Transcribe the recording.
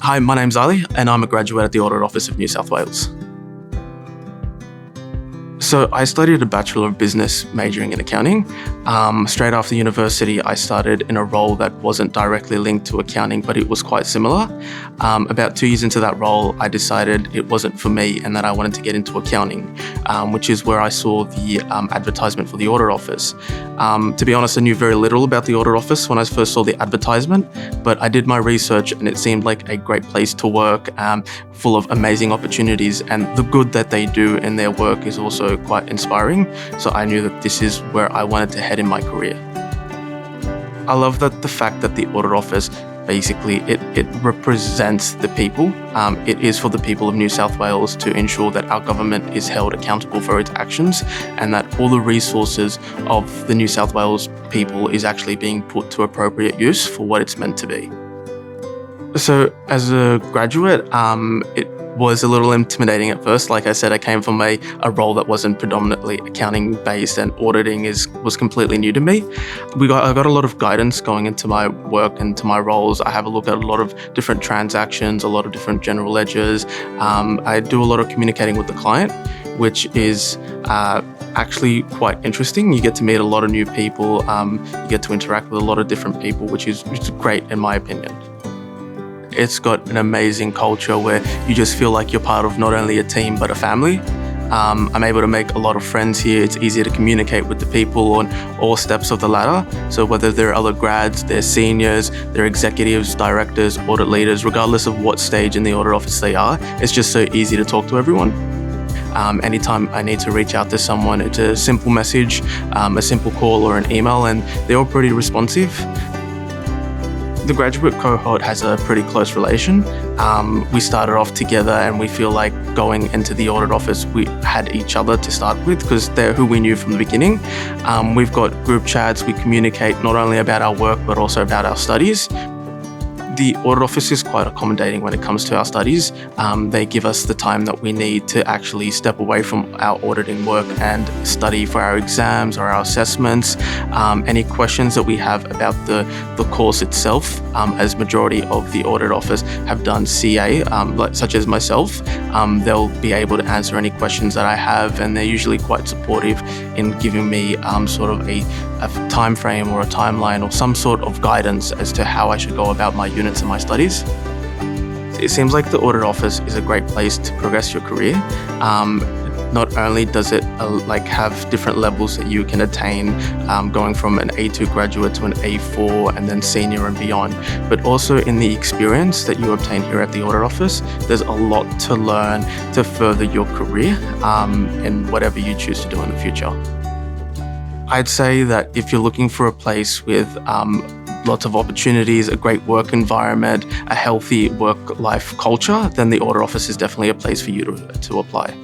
Hi, my name's Ali, and I'm a graduate at the Audit Office of New South Wales. So I studied a Bachelor of Business majoring in accounting. Straight after university, I started in a role that wasn't directly linked to accounting, but it was quite similar. About 2 years into that role, I decided it wasn't for me and that I wanted to get into accounting, which is where I saw the advertisement for the Audit Office. To be honest, I knew very little about the Audit Office when I first saw the advertisement, but I did my research and it seemed like a great place to work, full of amazing opportunities, and the good that they do in their work is also quite inspiring. So I knew that this is where I wanted to head in my career. I love that the fact that the Audit Office basically it represents the people. It is for the people of New South Wales to ensure that our government is held accountable for its actions and that all the resources of the New South Wales people is actually being put to appropriate use for what it's meant to be. So as a graduate, it was a little intimidating at first. Like I said, I came from a role that wasn't predominantly accounting based, and auditing was completely new to me. I got a lot of guidance going into my work and to my roles. I have a look at a lot of different transactions, a lot of different general ledgers. I do a lot of communicating with the client, which is actually quite interesting. You get to meet a lot of new people. You get to interact with a lot of different people, which is great in my opinion. It's got an amazing culture where you just feel like you're part of not only a team, but a family. I'm able to make a lot of friends here. It's easier to communicate with the people on all steps of the ladder. So whether they're other grads, they're seniors, they're executives, directors, audit leaders, regardless of what stage in the audit office they are, it's just so easy to talk to everyone. Anytime I need to reach out to someone, it's a simple message, a simple call or an email, and they're all pretty responsive. The graduate cohort has a pretty close relation. We started off together and we feel like going into the audit office, we had each other to start with because they're who we knew from the beginning. We've got group chats, we communicate not only about our work, but also about our studies. The audit office is quite accommodating when it comes to our studies. They give us the time that we need to actually step away from our auditing work and study for our exams or our assessments. Any questions that we have about the course itself, as majority of the audit office have done CA, such as myself, they'll be able to answer any questions that I have, and they're usually quite supportive in giving me sort of a time frame or a timeline or some sort of guidance as to how I should go about my units and my studies. It seems like the audit office is a great place to progress your career. Not only does it have different levels that you can attain, going from an A2 graduate to an A4 and then senior and beyond, but also in the experience that you obtain here at the audit office, there's a lot to learn to further your career in whatever you choose to do in the future. I'd say that if you're looking for a place with lots of opportunities, a great work environment, a healthy work-life culture, then the audit office is definitely a place for you to apply.